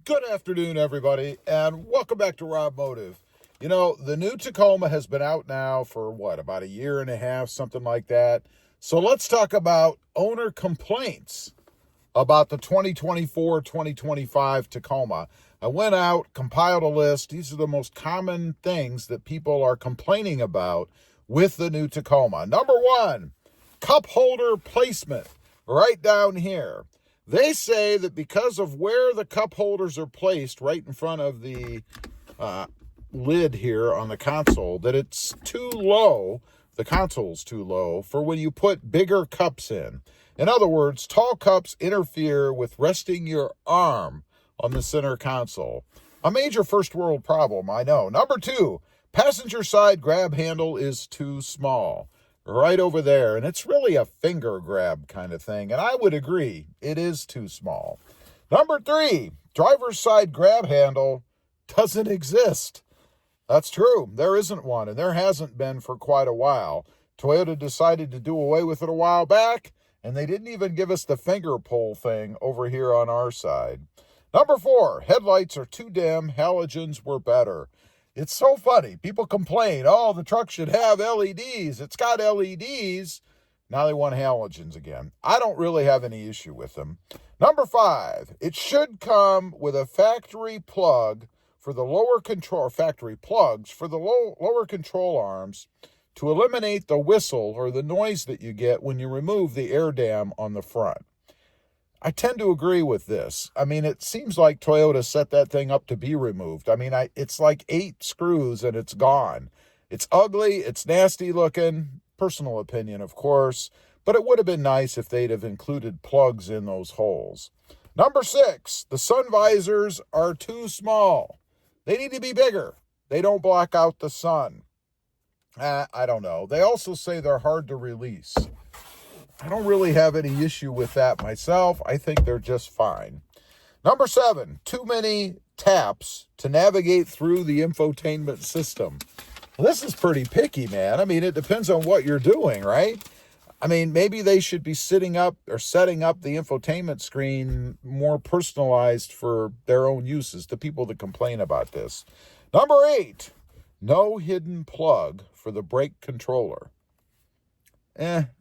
Good afternoon, everybody, and welcome back to RobMotive. You know, the new Tacoma has been out now for, about a year and a half, something like that. So let's talk about owner complaints about the 2024-2025 Tacoma. I went out, compiled a list. These are the most common things that people are complaining about with the new Tacoma. Number one, cup holder placement, right down here. They say that because of where the cup holders are placed right in front of the lid here on the console, that it's too low, the console's too low, for when you put bigger cups in. In other words, tall cups interfere with resting your arm on the center console. A major first world problem, I know. Number two, passenger side grab handle is too small. Right over there, and it's really a finger grab kind of thing, and I would agree, it is too small. Number three, driver's side grab handle doesn't exist. That's true, there isn't one, and there hasn't been for quite a while. Toyota decided to do away with it a while back, and they didn't even give us the finger pull thing over here on our side. Number four, headlights are too dim, halogens were better. It's so funny. People complain, oh, the truck should have LEDs. It's got LEDs. Now they want halogens again. I don't really have any issue with them. Number five, it should come with a factory plug for the lower control, factory plugs for the lower control arms to eliminate the whistle or the noise that you get when you remove the air dam on the front. I tend to agree with this. I mean, it seems like Toyota set that thing up to be removed. I mean, it's like 8 screws and it's gone. It's ugly. It's nasty looking. Personal opinion, of course. But it would have been nice if they'd have included plugs in those holes. Number six, the sun visors are too small. They need to be bigger. They don't block out the sun. I don't know. They also say they're hard to release. I don't really have any issue with that myself. I think they're just fine. Number seven, too many taps to navigate through the infotainment system. Well, this is pretty picky, man. I mean, it depends on what you're doing, right? I mean, maybe they should be setting up the infotainment screen more personalized for their own uses, the people that complain about this. Number eight, no hidden plug for the brake controller.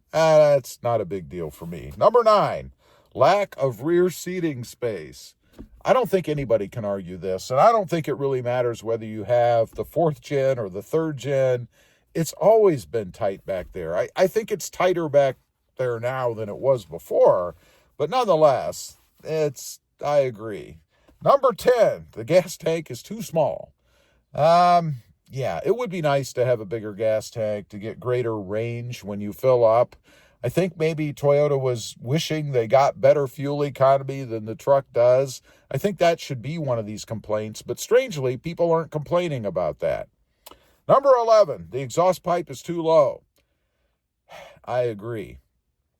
That's not a big deal for me. Number nine, lack of rear seating space. I don't think anybody can argue this, and I don't think it really matters whether you have the 4th gen or the 3rd gen. It's always been tight back there. I think it's tighter back there now than it was before, but nonetheless, I agree. Number 10, the gas tank is too small. Yeah, it would be nice to have a bigger gas tank to get greater range when you fill up. I think maybe Toyota was wishing they got better fuel economy than the truck does. I think that should be one of these complaints, but strangely, people aren't complaining about that. Number 11, the exhaust pipe is too low. I agree.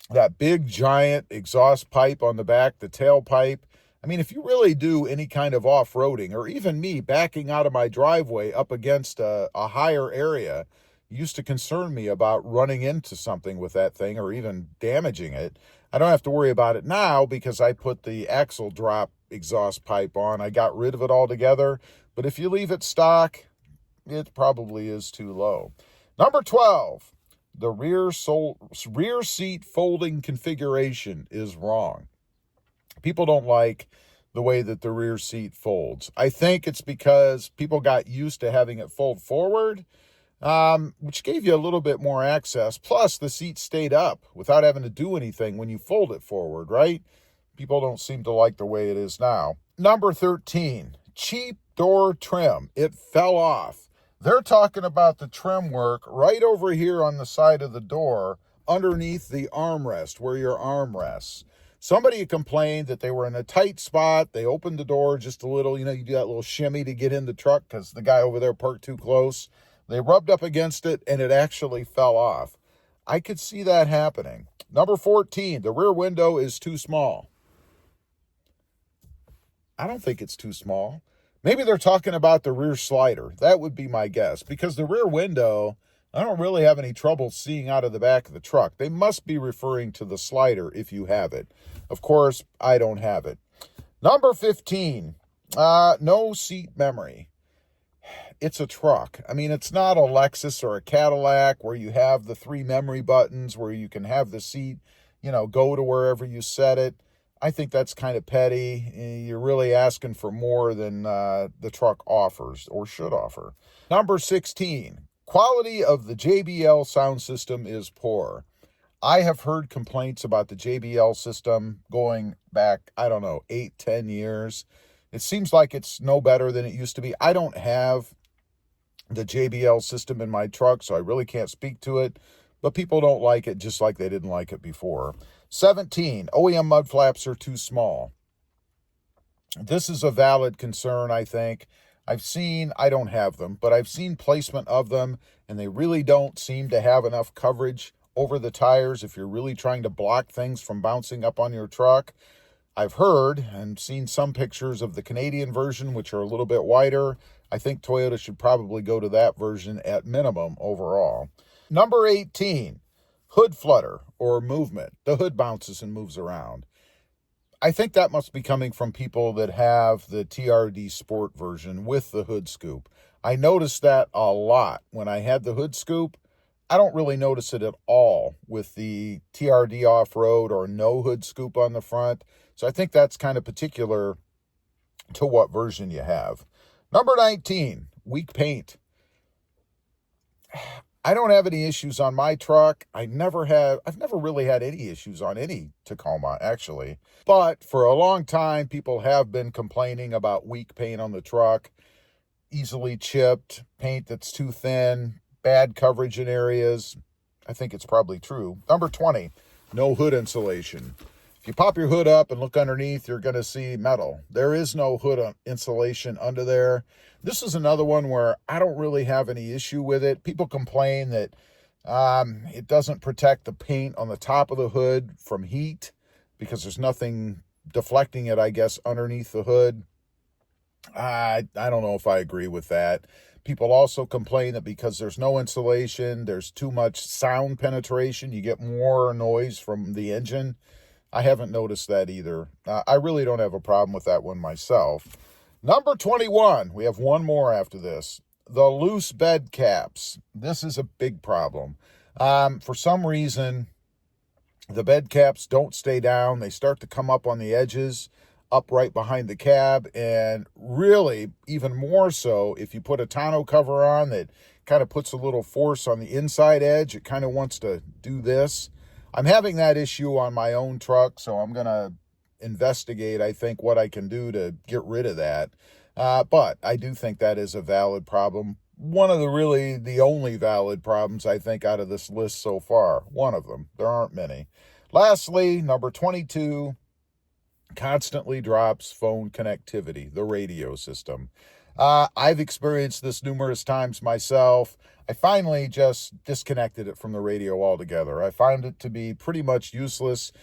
That big, giant exhaust pipe on the back, the tailpipe, I mean, if you really do any kind of off-roading, or even me backing out of my driveway up against a higher area, it used to concern me about running into something with that thing or even damaging it. I don't have to worry about it now because I put the axle drop exhaust pipe on. I got rid of it altogether. But if you leave it stock, it probably is too low. Number 12, the rear seat folding configuration is wrong. People don't like the way that the rear seat folds. I think it's because people got used to having it fold forward, which gave you a little bit more access. Plus, the seat stayed up without having to do anything when you fold it forward, right? People don't seem to like the way it is now. Number 13, cheap door trim. It fell off. They're talking about the trim work right over here on the side of the door underneath the armrest, where your arm rests. Somebody complained that they were in a tight spot. They opened the door just a little. You know, you do that little shimmy to get in the truck because the guy over there parked too close. They rubbed up against it, and it actually fell off. I could see that happening. Number 14, the rear window is too small. I don't think it's too small. Maybe they're talking about the rear slider. That would be my guess, because the rear window, I don't really have any trouble seeing out of the back of the truck. They must be referring to the slider if you have it. Of course, I don't have it. Number 15, No seat memory. It's a truck. I mean, it's not a Lexus or a Cadillac where you have the 3 memory buttons where you can have the seat, go to wherever you set it. I think that's kind of petty. You're really asking for more than the truck offers or should offer. Number 16, quality of the JBL sound system is poor. I have heard complaints about the JBL system going back, 8, 10 years. It seems like it's no better than it used to be. I don't have the JBL system in my truck, so I really can't speak to it, but people don't like it just like they didn't like it before. 17, OEM mud flaps are too small. This is a valid concern, I think. I don't have them, but I've seen placement of them, and they really don't seem to have enough coverage over the tires if you're really trying to block things from bouncing up on your truck. I've heard and seen some pictures of the Canadian version, which are a little bit wider. I think Toyota should probably go to that version at minimum overall. Number 18, hood flutter or movement. The hood bounces and moves around. I think that must be coming from people that have the TRD Sport version with the hood scoop. I noticed that a lot when I had the hood scoop. I don't really notice it at all with the TRD off-road or no hood scoop on the front. So I think that's kind of particular to what version you have. Number 19, weak paint. I don't have any issues on my truck. I've never really had any issues on any Tacoma, actually. But for a long time, people have been complaining about weak paint on the truck, easily chipped, paint that's too thin, bad coverage in areas. I think it's probably true. Number 20, no hood insulation. If you pop your hood up and look underneath, you're going to see metal. There is no hood insulation under there. This is another one where I don't really have any issue with it. People complain that it doesn't protect the paint on the top of the hood from heat because there's nothing deflecting it, I guess, underneath the hood. I don't know if I agree with that. People also complain that because there's no insulation, there's too much sound penetration. You get more noise from the engine. I haven't noticed that either. I really don't have a problem with that one myself. Number 21, we have one more after this. The loose bed caps. This is a big problem. For some reason, the bed caps don't stay down. They start to come up on the edges, up right behind the cab, and really, even more so, if you put a tonneau cover on that kind of puts a little force on the inside edge, it kind of wants to do this. I'm having that issue on my own truck, so I'm going to investigate, I think, what I can do to get rid of that. But I do think that is a valid problem. One of the only valid problems, I think, out of this list so far. One of them. There aren't many. Lastly, number 22, constantly drops phone connectivity, the radio system. I've experienced this numerous times myself. I finally just disconnected it from the radio altogether. I find it to be pretty much useless.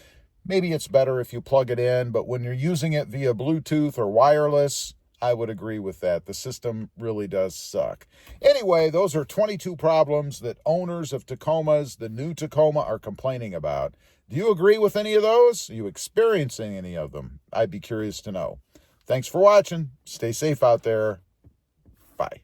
Maybe it's better if you plug it in, but when you're using it via Bluetooth or wireless, I would agree with that. The system really does suck. Anyway, those are 22 problems that owners of Tacomas, the new Tacoma, are complaining about. Do you agree with any of those? Are you experiencing any of them? I'd be curious to know. Thanks for watching. Stay safe out there. Bye.